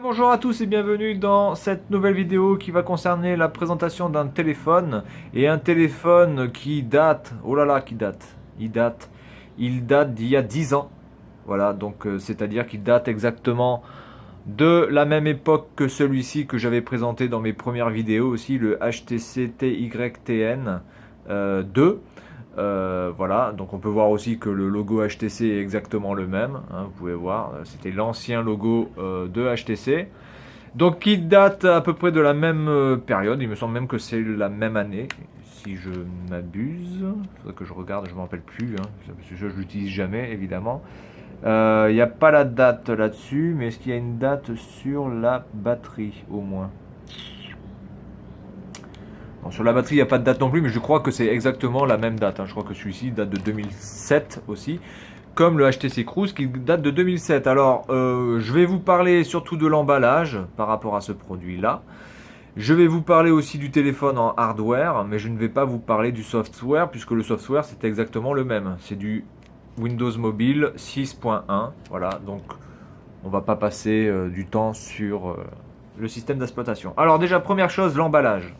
Bonjour à tous et bienvenue dans cette nouvelle vidéo qui va concerner la présentation d'un téléphone et un téléphone qui date, oh là là, il date d'il y a 10 ans. Voilà, donc c'est-à-dire qu'il date exactement de la même époque que celui-ci que j'avais présenté dans mes premières vidéos aussi, le HTC TYTN 2. Voilà, donc on peut voir aussi que le logo HTC est exactement le même, hein, vous pouvez voir, c'était l'ancien logo de HTC. Donc qui date à peu près de la même période, il me semble même que c'est la même année, si je m'abuse. Il faudrait que je regarde, je ne m'en rappelle plus, hein, parce que je ne l'utilise jamais évidemment. Il n'y a pas la date là-dessus, mais est-ce qu'il y a une date sur la batterie au moins? Bon, sur la batterie, il n'y a pas de date non plus, mais je crois que c'est exactement la même date, hein. Je crois que celui-ci date de 2007 aussi, comme le HTC Cruise qui date de 2007. Alors, je vais vous parler surtout de l'emballage par rapport à ce produit-là. Je vais vous parler aussi du téléphone en hardware, mais je ne vais pas vous parler du software, puisque le software, c'est exactement le même. C'est du Windows Mobile 6.1. Voilà, donc on va pas passer du temps sur le système d'exploitation. Alors déjà, première chose, l'emballage.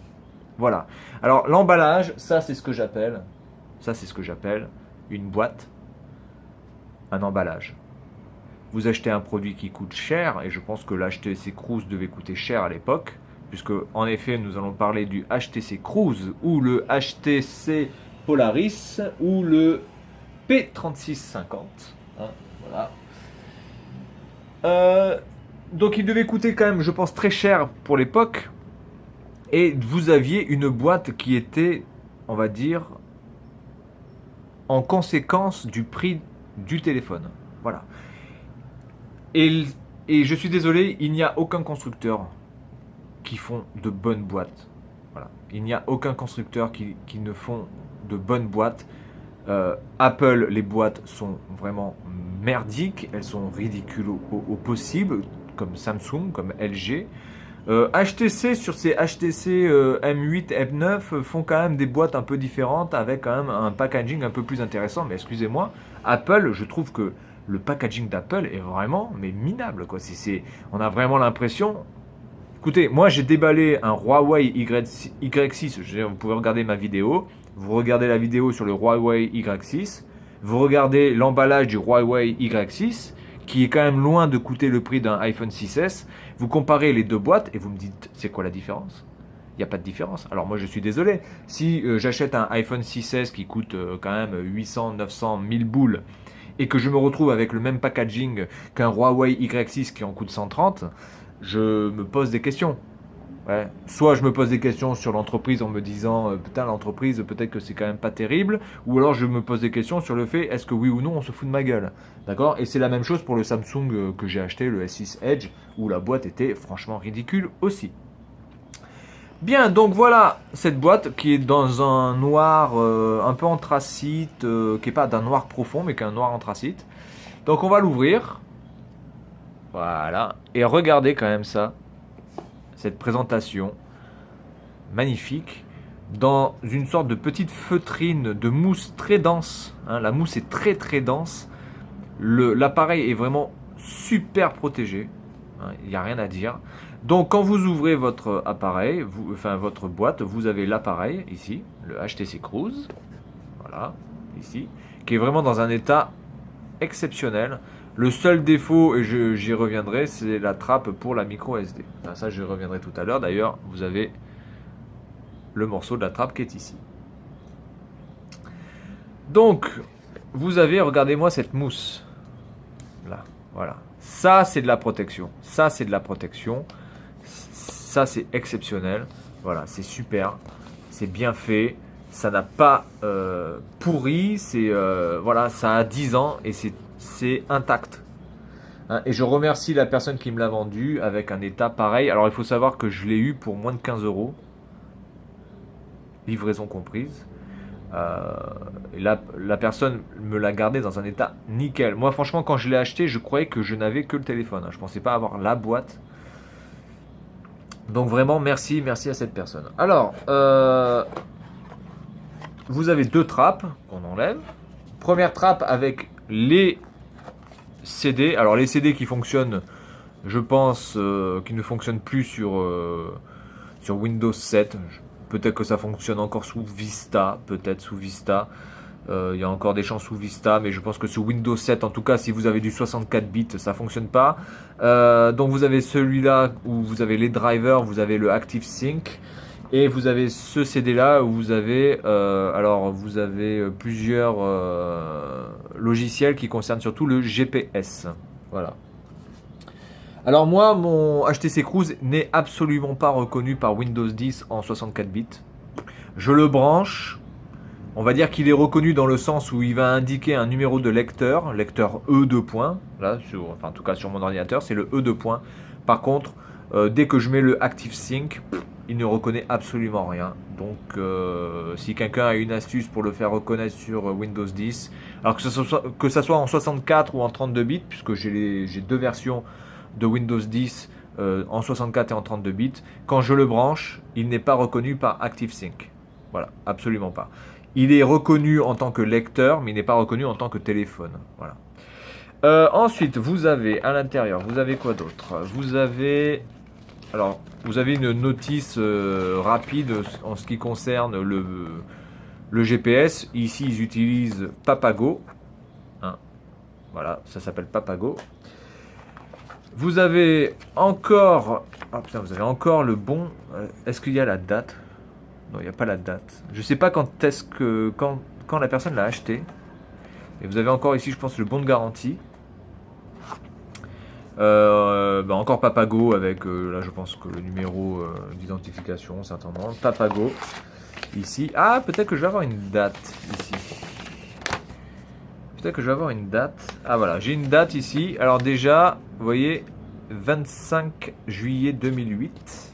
Voilà. Alors l'emballage, ça c'est ce que j'appelle une boîte, un emballage. Vous achetez un produit qui coûte cher, et je pense que l'HTC Cruise devait coûter cher à l'époque, puisque en effet nous allons parler du HTC Cruise ou le HTC Polaris ou le P3650. Hein, voilà. Donc il devait coûter quand même, je pense, très cher pour l'époque. Et vous aviez une boîte qui était, on va dire, en conséquence du prix du téléphone. Voilà. Et, et je suis désolé, il n'y a aucun constructeur qui font de bonnes boîtes. Voilà. Il n'y a aucun constructeur qui ne font de bonnes boîtes. Apple, les boîtes sont vraiment merdiques, elles sont ridicules au possible, comme Samsung, comme LG. HTC sur ces HTC M8, M9 font quand même des boîtes un peu différentes avec quand même un packaging un peu plus intéressant. Mais excusez-moi, Apple, je trouve que le packaging d'Apple est vraiment mais minable, quoi. On a vraiment l'impression. Écoutez, moi j'ai déballé un Huawei Y6. Vous pouvez regarder ma vidéo. Vous regardez la vidéo sur le Huawei Y6. Vous regardez l'emballage du Huawei Y6, qui est quand même loin de coûter le prix d'un iPhone 6S. Vous comparez les deux boîtes et vous me dites, c'est quoi la différence? Il n'y a pas de différence. Alors moi je suis désolé, si j'achète un iPhone 6S qui coûte quand même 800, 900, 1000 boules, et que je me retrouve avec le même packaging qu'un Huawei Y6 qui en coûte 130, je me pose des questions. Ouais. Soit je me pose des questions sur l'entreprise en me disant putain, l'entreprise peut-être que c'est quand même pas terrible, ou alors je me pose des questions sur le fait est-ce que oui ou non on se fout de ma gueule. D'accord. Et c'est la même chose pour le Samsung que j'ai acheté, le S6 Edge, où la boîte était franchement ridicule aussi. Bien, donc voilà cette boîte qui est dans un noir un peu anthracite, qui n'est pas d'un noir profond mais qu'un noir anthracite. Donc on va l'ouvrir. Voilà. Et regardez quand même ça. Cette présentation magnifique dans une sorte de petite feutrine de mousse très dense. Hein, la mousse est très très dense. L'appareil est vraiment super protégé. Hein, il n'y a rien à dire. Donc quand vous ouvrez votre appareil, votre boîte, vous avez l'appareil ici, le HTC Cruise. Voilà, ici, qui est vraiment dans un état exceptionnel. Le seul défaut, et j'y reviendrai, c'est la trappe pour la micro SD. Enfin, ça, j'y reviendrai tout à l'heure. D'ailleurs, vous avez le morceau de la trappe qui est ici. Donc, vous avez, regardez-moi cette mousse. Là, voilà. Ça, c'est de la protection. Ça, c'est de la protection. Ça, c'est exceptionnel. Voilà, c'est super. C'est bien fait. Ça n'a pas pourri. Voilà, ça a 10 ans et c'est intact. Hein, et je remercie la personne qui me l'a vendu avec un état pareil. Alors il faut savoir que je l'ai eu pour moins de 15 €, livraison comprise. Et la personne me l'a gardé dans un état nickel. Moi franchement quand je l'ai acheté, je croyais que je n'avais que le téléphone. Hein. Je ne pensais pas avoir la boîte. Donc vraiment merci à cette personne. Alors, vous avez deux trappes qu'on enlève. Première trappe avec les CD. Alors les CD qui fonctionnent Je pense qu'il ne fonctionne plus sur Windows 7. Peut-être que ça fonctionne encore sous Vista, peut-être sous Vista. Il y a encore des chances sous Vista, mais je pense que sous Windows 7, en tout cas, si vous avez du 64 bits, ça fonctionne pas. Donc vous avez celui-là où vous avez les drivers, vous avez le ActiveSync, et vous avez ce CD-là où vous avez, vous avez plusieurs logiciels qui concernent surtout le GPS. Voilà. Alors moi, mon HTC Cruise n'est absolument pas reconnu par Windows 10 en 64 bits. Je le branche. On va dire qu'il est reconnu dans le sens où il va indiquer un numéro de lecteur E2 points. Là, en tout cas sur mon ordinateur, c'est le E2 points. Par contre, dès que je mets le ActiveSync, il ne reconnaît absolument rien. Donc, si quelqu'un a une astuce pour le faire reconnaître sur Windows 10, alors que ça soit en 64 ou en 32 bits, puisque j'ai deux versions de Windows 10 en 64 et en 32 bits, quand je le branche, il n'est pas reconnu par ActiveSync. Voilà, absolument pas. Il est reconnu en tant que lecteur, mais il n'est pas reconnu en tant que téléphone. Voilà. Ensuite, vous avez à l'intérieur, vous avez quoi d'autre? Vous avez une notice rapide en ce qui concerne le GPS. Ici, ils utilisent Papago. Hein. Voilà, ça s'appelle Papago. Vous avez encore... Ah putain, vous avez encore le bon... Est-ce qu'il y a la date? Non, il n'y a pas la date. Je ne sais pas quand la personne l'a acheté. Et vous avez encore ici, je pense, le bon de garantie. Encore Papago avec, là je pense que le numéro d'identification, certainement. Papago, ici. Ah, peut-être que je vais avoir une date ici. Peut-être que je vais avoir une date. Ah voilà, j'ai une date ici. Alors déjà, vous voyez, 25 juillet 2008.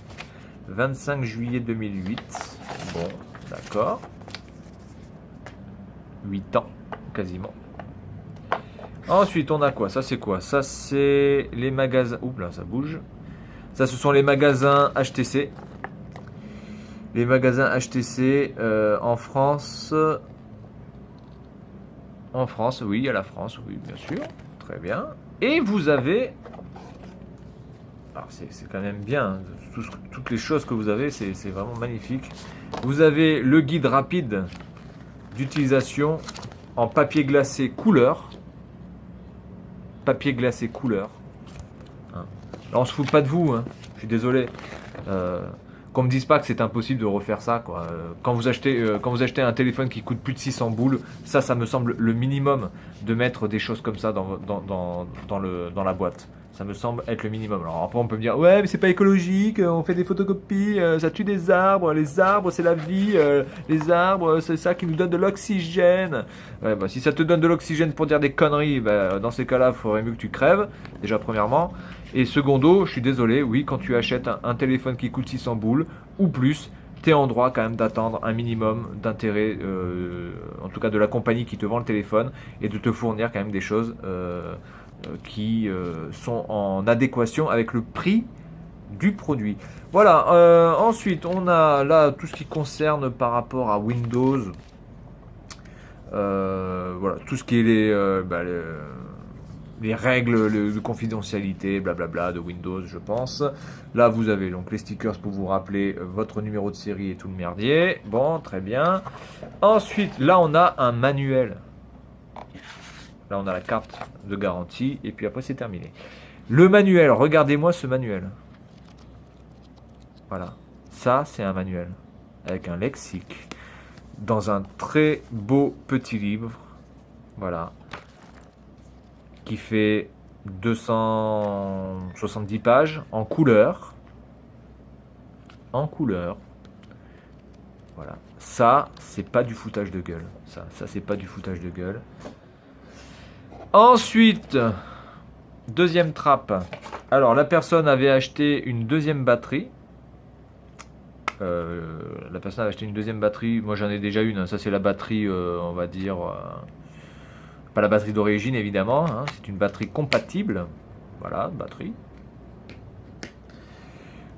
25 juillet 2008. Bon, d'accord. 8 ans, quasiment. Ensuite, on a quoi? Ça, c'est quoi? Ça, c'est les magasins... Oups, là, ça bouge. Ça, ce sont les magasins HTC. Les magasins HTC en France. En France, oui, à la France, oui, bien sûr. Très bien. Et vous avez... Alors, c'est quand même bien. Toutes les choses que vous avez, c'est vraiment magnifique. Vous avez le guide rapide d'utilisation en papier glacé couleur. Papier glacé couleur. Hein. Là, on se fout pas de vous, hein. Je suis désolé. Qu'on me dise pas que c'est impossible de refaire ça, quoi. Quand vous achetez un téléphone qui coûte plus de 600 boules, ça me semble le minimum de mettre des choses comme ça dans la boîte. Ça me semble être le minimum. Alors après, on peut me dire, ouais, mais c'est pas écologique, on fait des photocopies, ça tue des arbres, les arbres, c'est la vie, les arbres, c'est ça qui nous donne de l'oxygène. Ouais, si ça te donne de l'oxygène pour dire des conneries, dans ces cas-là, il faudrait mieux que tu crèves, déjà premièrement. Et secondo, je suis désolé, oui, quand tu achètes un téléphone qui coûte 600 boules ou plus, tu es en droit quand même d'attendre un minimum d'intérêt, en tout cas de la compagnie qui te vend le téléphone, et de te fournir quand même des choses qui sont en adéquation avec le prix du produit. Voilà, ensuite on a là tout ce qui concerne par rapport à Windows. Voilà, tout ce qui est les règles de confidentialité, blablabla, de Windows, je pense. Là, vous avez donc les stickers pour vous rappeler votre numéro de série et tout le merdier. Bon, très bien. Ensuite, là, on a un manuel. Là, on a la carte de garantie. Et puis après, c'est terminé. Le manuel, regardez-moi ce manuel. Voilà. Ça, c'est un manuel. Avec un lexique. Dans un très beau petit livre. Voilà. Qui fait 270 pages en couleur. En couleur. Voilà. Ça, c'est pas du foutage de gueule. Ça c'est pas du foutage de gueule. Ensuite, deuxième trappe. Alors, la personne avait acheté une deuxième batterie. La personne avait acheté une deuxième batterie. Moi, j'en ai déjà une. Hein. Ça, c'est la batterie, on va dire... pas la batterie d'origine, évidemment. Hein. C'est une batterie compatible. Voilà, batterie.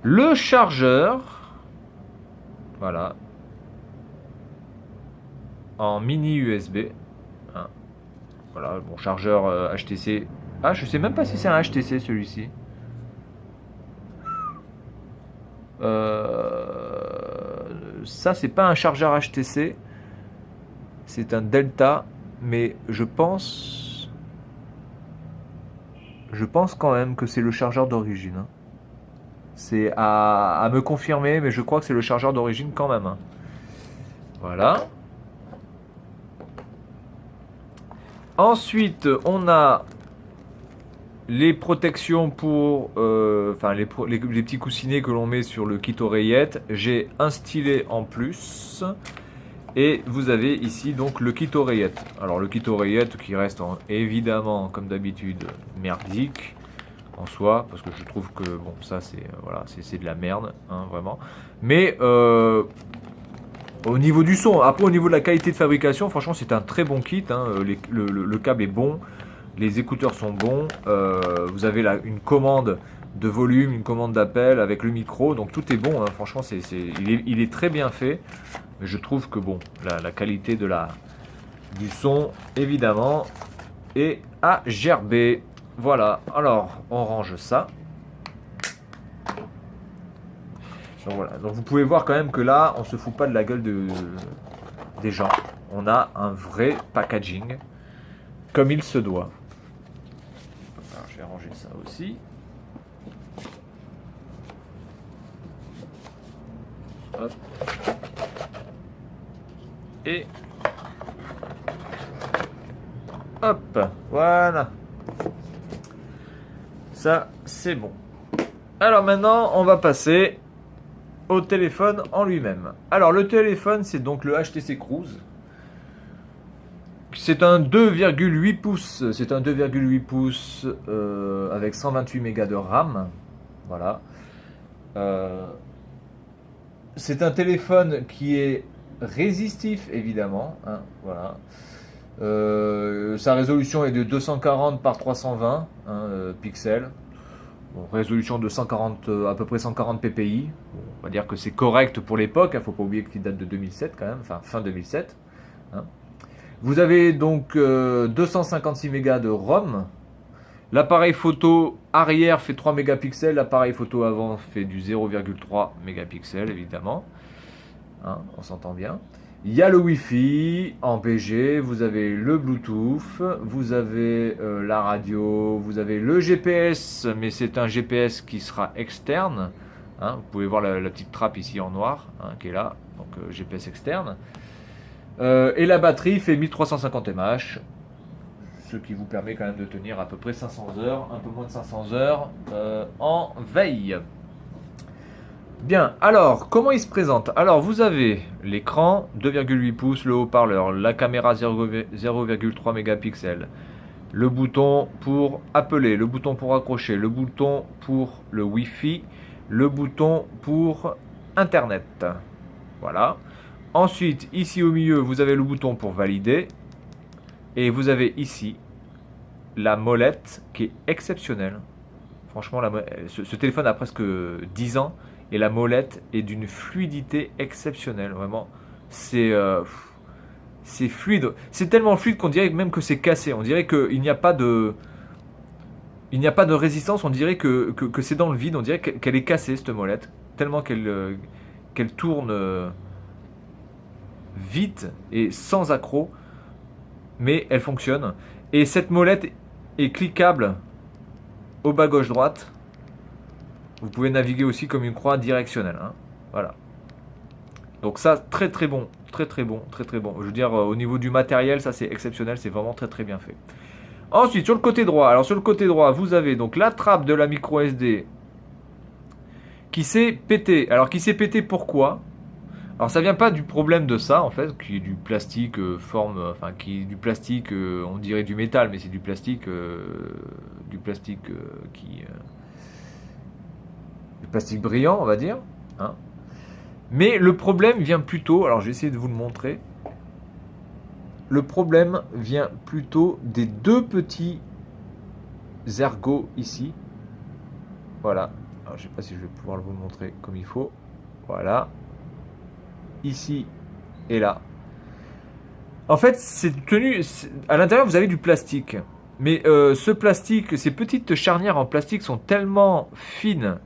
Le chargeur. Voilà. En mini USB. Hein. Voilà, bon chargeur HTC. Ah, je sais même pas si c'est un HTC celui-ci. Ça, c'est pas un chargeur HTC, c'est un Delta, mais je pense quand même que c'est le chargeur d'origine, hein. C'est à me confirmer, mais je crois que c'est le chargeur d'origine quand même, hein. Voilà. Ensuite, on a les protections pour, enfin les petits coussinets que l'on met sur le kit oreillette. J'ai un stylet en plus. Et vous avez ici donc le kit oreillette. Alors le kit oreillette qui reste évidemment comme d'habitude merdique en soi, parce que je trouve que bon ça c'est voilà, c'est de la merde, hein, vraiment. Mais au niveau du son, après au niveau de la qualité de fabrication, franchement c'est un très bon kit, hein. Le câble est bon, les écouteurs sont bons, vous avez là une commande de volume, une commande d'appel avec le micro, donc tout est bon, hein. Franchement il est très bien fait. Mais je trouve que bon, la qualité du son évidemment est à gerber. Voilà, alors on range ça. Donc voilà, donc vous pouvez voir quand même que là on se fout pas de la gueule des gens. On a un vrai packaging comme il se doit. Alors, je vais ranger ça aussi. Hop. Et hop, voilà. Ça, c'est bon. Alors maintenant, on va passer au téléphone en lui-même. Alors le téléphone, c'est donc le HTC Cruise. C'est un 2,8 pouces. C'est un 2,8 pouces avec 128 mégas de RAM. Voilà. C'est un téléphone qui est résistif évidemment, hein, voilà. Sa résolution est de 240 par 320 hein, pixels. Bon, résolution de 140, à peu près 140 ppi. Bon, on va dire que c'est correct pour l'époque. Il ne faut pas oublier qu'il date de 2007 quand même, enfin fin 2007. Hein. Vous avez donc 256 mégas de ROM. L'appareil photo arrière fait 3 mégapixels. L'appareil photo avant fait du 0,3 mégapixels évidemment. Hein, on s'entend bien. Il y a le Wi-Fi en PG, vous avez le Bluetooth, vous avez la radio, vous avez le GPS, mais c'est un GPS qui sera externe. Hein, vous pouvez voir la petite trappe ici en noir hein, qui est là, donc GPS externe. Et la batterie fait 1350 mAh, ce qui vous permet quand même de tenir à peu près 500 heures, un peu moins de 500 heures en veille. Bien, alors, comment il se présente? Alors, vous avez l'écran, 2,8 pouces, le haut-parleur, la caméra 0,3 mégapixels, le bouton pour appeler, le bouton pour accrocher, le bouton pour le Wi-Fi, le bouton pour Internet. Voilà. Ensuite, ici au milieu, vous avez le bouton pour valider. Et vous avez ici la molette qui est exceptionnelle. Franchement, ce téléphone a presque 10 ans. Et la molette est d'une fluidité exceptionnelle, vraiment. C'est fluide. C'est tellement fluide qu'on dirait même que c'est cassé. On dirait qu'il n'y a pas de résistance. On dirait que c'est dans le vide. On dirait qu'elle est cassée, cette molette. Tellement qu'elle tourne vite et sans accroc. Mais elle fonctionne. Et cette molette est cliquable au bas gauche-droite. Vous pouvez naviguer aussi comme une croix directionnelle. Hein. Voilà. Donc ça, très très bon. Très très bon. Très très bon. Je veux dire, au niveau du matériel, ça c'est exceptionnel. C'est vraiment très très bien fait. Ensuite, sur le côté droit. Alors sur le côté droit, vous avez donc la trappe de la micro SD qui s'est pétée. Alors qui s'est pétée pourquoi? Alors ça vient pas du problème de ça en fait, qui est du plastique qui est du plastique, on dirait du métal, mais c'est du plastique du plastique brillant, on va dire. Hein. Mais le problème vient plutôt, alors je vais essayer de vous le montrer. Le problème vient plutôt des deux petits ergots ici. Voilà. Alors je sais pas si je vais pouvoir vous le montrer comme il faut. Voilà. Ici et là. En fait, c'est tenu. À l'intérieur, vous avez du plastique. Mais ce plastique, ces petites charnières en plastique sont tellement fines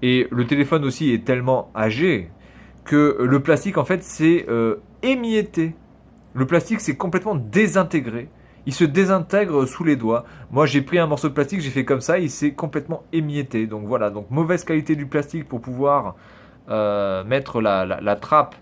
Et le téléphone aussi est tellement âgé que le plastique en fait c'est émietté. Le plastique c'est complètement désintégré. Il se désintègre sous les doigts. Moi j'ai pris un morceau de plastique, j'ai fait comme ça, il s'est complètement émietté. Donc voilà, donc mauvaise qualité du plastique pour pouvoir mettre la trappe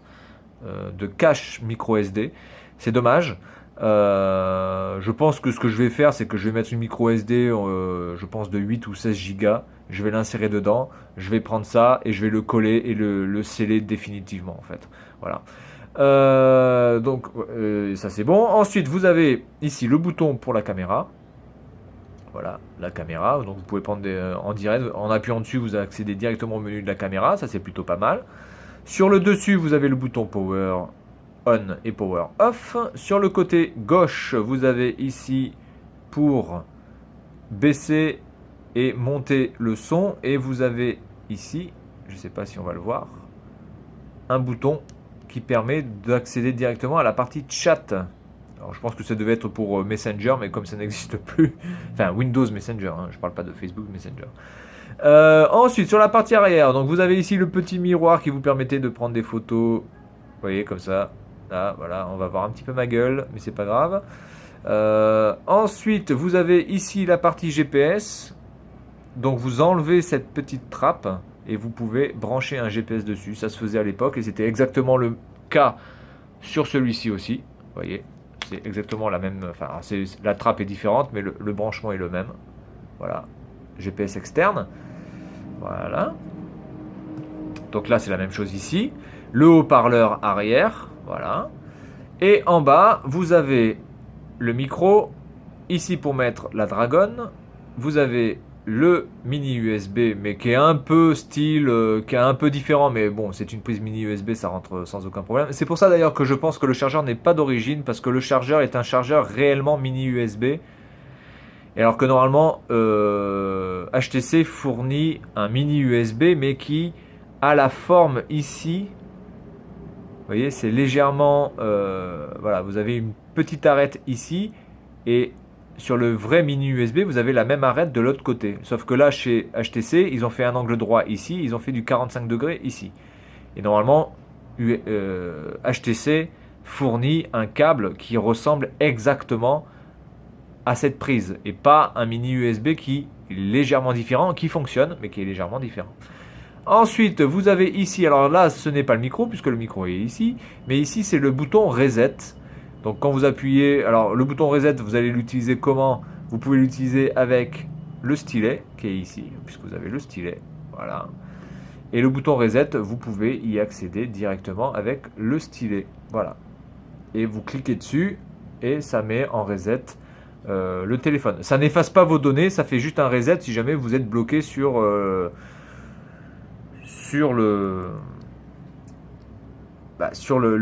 de cache micro SD. C'est dommage. Je pense que ce que je vais faire, c'est que je vais mettre une micro SD, je pense de 8 ou 16 gigas. Je vais l'insérer dedans, je vais prendre ça et je vais le coller et le sceller définitivement en fait. Voilà. Donc ça c'est bon. Ensuite vous avez ici le bouton pour la caméra. Voilà, la caméra. Donc vous pouvez prendre en direct, en appuyant dessus vous accédez directement au menu de la caméra. Ça c'est plutôt pas mal. Sur le dessus vous avez le bouton Power On et Power Off. Sur le côté gauche vous avez ici pour baisser et monter le son, et vous avez ici, je ne sais pas si on va le voir, un bouton qui permet d'accéder directement à la partie chat. Alors je pense que ça devait être pour Messenger, mais comme ça n'existe plus, enfin Windows Messenger, hein, je ne parle pas de Facebook Messenger. Ensuite sur la partie arrière, donc vous avez ici le petit miroir qui vous permettait de prendre des photos, vous voyez comme ça, là voilà, on va voir un petit peu ma gueule, mais c'est pas grave. Ensuite vous avez ici la partie GPS. Donc vous enlevez cette petite trappe et vous pouvez brancher un GPS dessus. Ça se faisait à l'époque et c'était exactement le cas sur celui-ci aussi. Vous voyez, c'est exactement la même. Enfin, la trappe est différente, mais le branchement est le même. Voilà, GPS externe. Voilà. Donc là, c'est la même chose ici. Le haut-parleur arrière. Voilà. Et en bas, vous avez le micro. Ici pour mettre la Dragon. Vous avez le mini USB, mais qui est un peu style, qui est un peu différent, mais bon, c'est une prise mini USB, ça rentre sans aucun problème. C'est pour ça d'ailleurs que je pense que le chargeur n'est pas d'origine, parce que le chargeur est un chargeur réellement mini USB, et alors que normalement HTC fournit un mini USB, mais qui a la forme ici. Vous voyez, c'est légèrement, voilà, vous avez une petite arête ici, et sur le vrai mini USB, vous avez la même arête de l'autre côté. Sauf que là, chez HTC, ils ont fait un angle droit ici, ils ont fait du 45 degrés ici. Et normalement, HTC fournit un câble qui ressemble exactement à cette prise. Et pas un mini USB qui est légèrement différent, qui fonctionne, mais qui est légèrement différent. Ensuite, vous avez ici, alors là, ce n'est pas le micro, puisque le micro est ici, mais ici, c'est le bouton Reset. Donc quand vous appuyez, alors le bouton reset, vous allez l'utiliser comment? Vous pouvez l'utiliser avec le stylet qui est ici, puisque vous avez le stylet, voilà. Et le bouton reset, vous pouvez y accéder directement avec le stylet, voilà. Et vous cliquez dessus et ça met en reset le téléphone. Ça n'efface pas vos données, ça fait juste un reset si jamais vous êtes bloqué sur le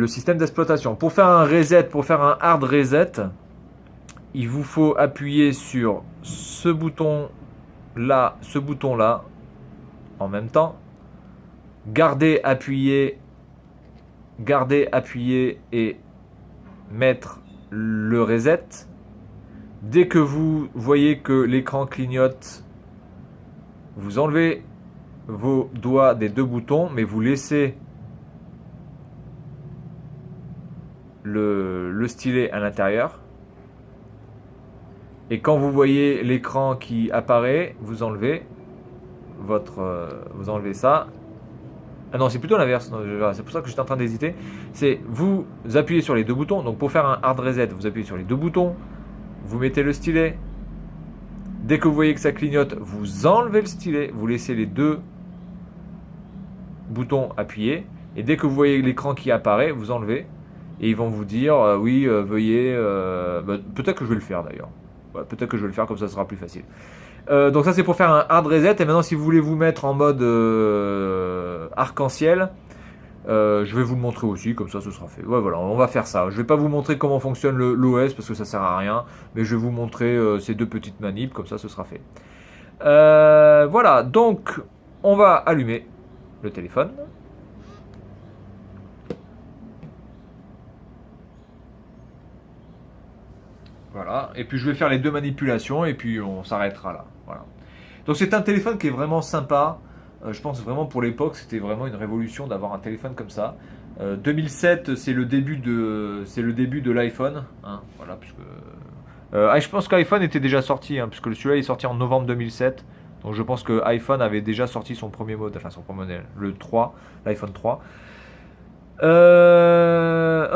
système d'exploitation. Pour faire un reset, pour faire un hard reset, il vous faut appuyer sur ce bouton-là, en même temps. Garder appuyé et mettre le reset. Dès que vous voyez que l'écran clignote, vous enlevez vos doigts des deux boutons, mais vous laissez le stylet à l'intérieur. Et quand vous voyez l'écran qui apparaît, vous enlevez vous enlevez ça. Ah non, c'est plutôt l'inverse. C'est pour ça que j'étais en train d'hésiter. C'est vous appuyez sur les deux boutons. Donc pour faire un hard reset, vous appuyez sur les deux boutons. Vous mettez le stylet. Dès que vous voyez que ça clignote, vous enlevez le stylet. Vous laissez les deux boutons appuyés. Et dès que vous voyez l'écran qui apparaît, vous enlevez. Et ils vont vous dire oui, veuillez. Peut-être que je vais le faire d'ailleurs. Ouais, peut-être que je vais le faire comme ça sera plus facile. Donc ça c'est pour faire un hard reset. Et maintenant si vous voulez vous mettre en mode arc-en-ciel, je vais vous le montrer aussi, comme ça ce sera fait. Ouais voilà, on va faire ça. Je vais pas vous montrer comment fonctionne l'OS parce que ça sert à rien, mais je vais vous montrer ces deux petites manips, comme ça ce sera fait. Voilà, donc on va allumer le téléphone. Voilà, et puis je vais faire les deux manipulations et puis on s'arrêtera là. Voilà. Donc c'est un téléphone qui est vraiment sympa. Je pense vraiment pour l'époque, c'était vraiment une révolution d'avoir un téléphone comme ça. 2007, c'est le début de l'iPhone, hein, voilà, puisque je pense qu'iPhone était déjà sorti, hein, puisque celui-là est sorti en novembre 2007. Donc je pense que iPhone avait déjà sorti son premier modèle, enfin son premier modèle, le 3, l'iPhone 3.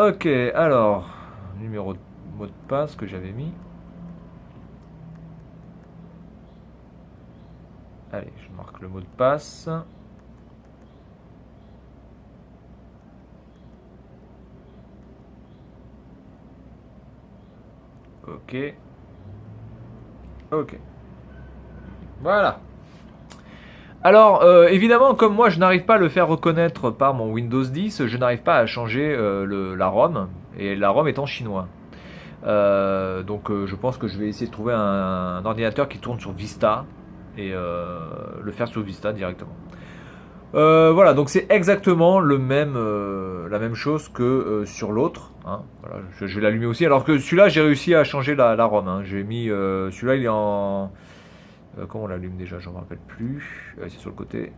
Ok, alors, numéro de mot de passe que j'avais mis. Allez, je marque le mot de passe. Ok. Ok. Voilà. Alors, évidemment, comme moi, je n'arrive pas à le faire reconnaître par mon Windows 10, je n'arrive pas à changer la ROM, et la ROM est en chinois. Donc, je pense que je vais essayer de trouver un ordinateur qui tourne sur Vista, et le faire sur Vista directement. Voilà, donc c'est exactement la même chose que sur l'autre, hein. Voilà, je vais l'allumer aussi. Alors que celui-là, j'ai réussi à changer la ROM, hein. J'ai mis celui-là, il est en comment on l'allume déjà, je ne me rappelle plus. C'est sur le côté.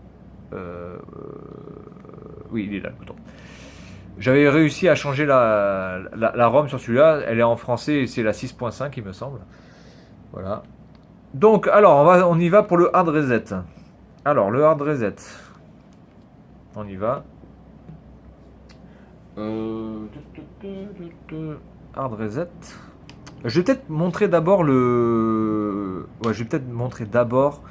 Oui, il est là le bouton. J'avais réussi à changer la ROM sur celui-là. Elle est en français et c'est la 6.5 il me semble. Voilà. Donc alors on y va pour le hard reset. Alors le hard reset. On y va. Hard reset. Je vais peut-être montrer d'abord Ouais, je vais peut-être montrer d'abord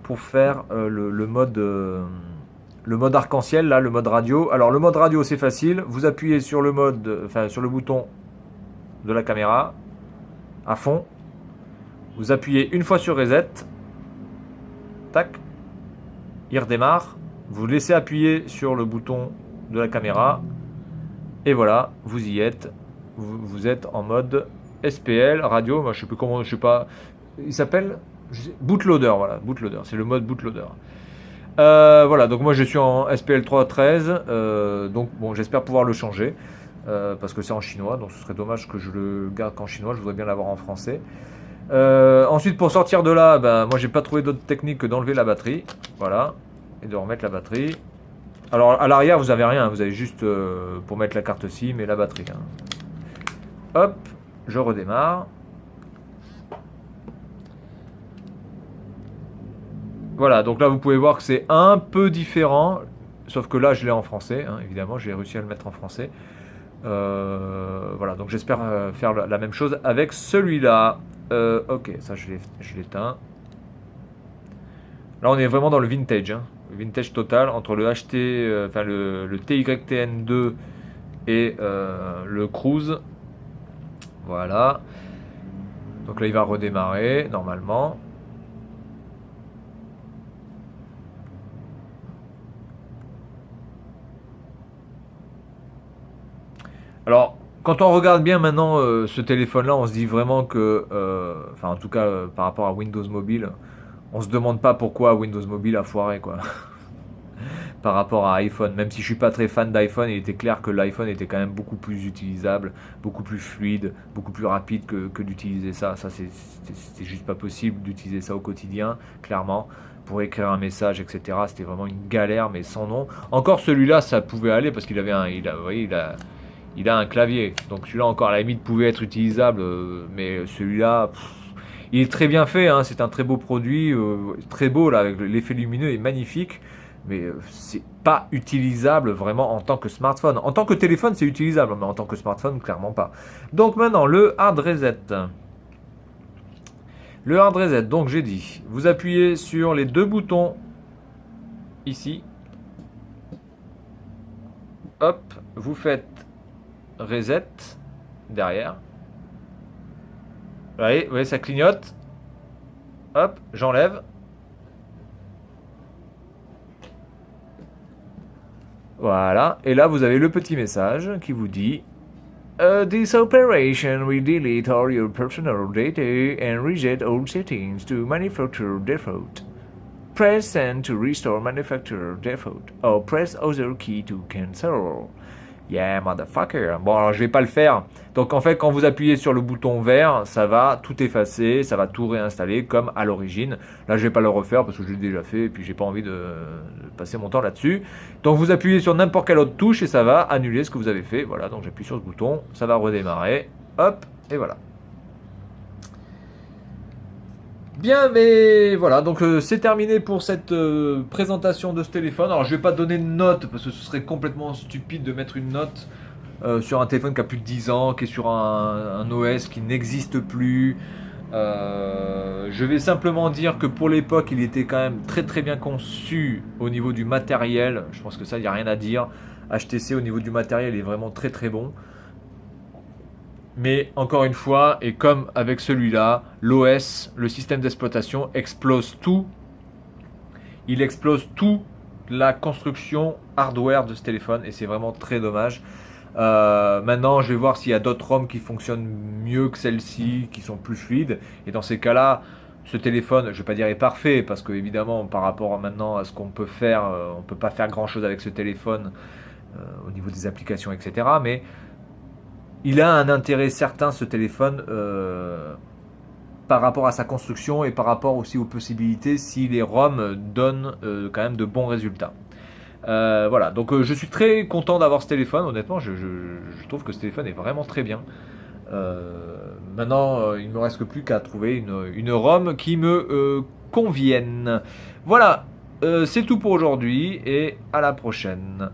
pour faire le mode arc-en-ciel, là, le mode radio. Alors le mode radio c'est facile. Vous appuyez sur sur le bouton de la caméra à fond. Vous appuyez une fois sur reset. Tac. Il redémarre. Vous laissez appuyer sur le bouton de la caméra. Et voilà, vous y êtes. Vous êtes en mode SPL, radio. Moi, je sais plus comment, je sais pas. Il s'appelle bootloader. Voilà, bootloader. C'est le mode bootloader. Voilà, donc moi je suis en SPL 3.13. Donc bon, j'espère pouvoir le changer. Parce que c'est en chinois. Donc ce serait dommage que je le garde qu'en chinois. Je voudrais bien l'avoir en français. Ensuite, pour sortir de là, moi j'ai pas trouvé d'autre technique que d'enlever la batterie. Voilà. Et de remettre la batterie. Alors à l'arrière vous avez rien, vous avez juste pour mettre la carte SIM et la batterie, hein. Hop, je redémarre. Voilà, donc là vous pouvez voir que c'est un peu différent, sauf que là je l'ai en français, hein, évidemment, j'ai réussi à le mettre en français. Voilà, donc j'espère faire la même chose avec celui-là. Ok, ça je l'éteins. Là on est vraiment dans le vintage, hein. Vintage total entre le HT, le TYTN2 et le Cruise. Voilà. Donc là il va redémarrer normalement. Alors quand on regarde bien maintenant ce téléphone-là, on se dit vraiment que, en tout cas par rapport à Windows Mobile, on se demande pas pourquoi Windows Mobile a foiré, quoi. Par rapport à iPhone. Même si je suis pas très fan d'iPhone, il était clair que l'iPhone était quand même beaucoup plus utilisable, beaucoup plus fluide, beaucoup plus rapide que d'utiliser ça. Ça, c'était juste pas possible d'utiliser ça au quotidien, clairement. Pour écrire un message, etc. C'était vraiment une galère, mais sans nom. Encore celui-là, ça pouvait aller parce qu'il avait vous voyez, il a un clavier. Donc celui-là, encore à la limite, pouvait être utilisable, mais celui-là. Il est très bien fait, hein, c'est un très beau produit, très beau là, avec l'effet lumineux est magnifique, mais c'est pas utilisable vraiment en tant que smartphone. En tant que téléphone, c'est utilisable, mais en tant que smartphone, clairement pas. Donc maintenant, le hard reset. Le hard reset, donc j'ai dit, vous appuyez sur les deux boutons ici. Hop, vous faites reset derrière. Allez, vous voyez, ça clignote. Hop, j'enlève. Voilà. Et là, vous avez le petit message qui vous dit This operation will delete all your personal data and reset all settings to manufacturer default. Press Send to restore manufacturer default or press other key to cancel. Yeah, motherfucker. Bon, alors je vais pas le faire. Donc en fait, quand vous appuyez sur le bouton vert, ça va tout effacer, ça va tout réinstaller comme à l'origine. Là, je vais pas le refaire parce que je l'ai déjà fait et puis j'ai pas envie de passer mon temps là-dessus. Donc vous appuyez sur n'importe quelle autre touche et ça va annuler ce que vous avez fait. Voilà, donc j'appuie sur ce bouton, ça va redémarrer. Hop, et voilà. Bien, mais voilà, donc c'est terminé pour cette présentation de ce téléphone. Alors je vais pas donner de note parce que ce serait complètement stupide de mettre une note sur un téléphone qui a plus de 10 ans, qui est sur un OS qui n'existe plus. Je vais simplement dire que pour l'époque, il était quand même très très bien conçu au niveau du matériel. Je pense que ça, il n'y a rien à dire. HTC au niveau du matériel est vraiment très très bon. Mais encore une fois, et comme avec celui-là, l'OS, le système d'exploitation explose tout. Il explose toute la construction hardware de ce téléphone et c'est vraiment très dommage. Maintenant, je vais voir s'il y a d'autres ROM qui fonctionnent mieux que celle-ci, qui sont plus fluides. Et dans ces cas-là, ce téléphone, je ne vais pas dire est parfait, parce que évidemment, par rapport maintenant à ce qu'on peut faire, on ne peut pas faire grand-chose avec ce téléphone au niveau des applications, etc. Mais il a un intérêt certain, ce téléphone, par rapport à sa construction et par rapport aussi aux possibilités si les ROM donnent quand même de bons résultats. Voilà, donc je suis très content d'avoir ce téléphone, honnêtement, je trouve que ce téléphone est vraiment très bien. Maintenant, il ne me reste que plus qu'à trouver une ROM qui me convienne. Voilà, c'est tout pour aujourd'hui et à la prochaine.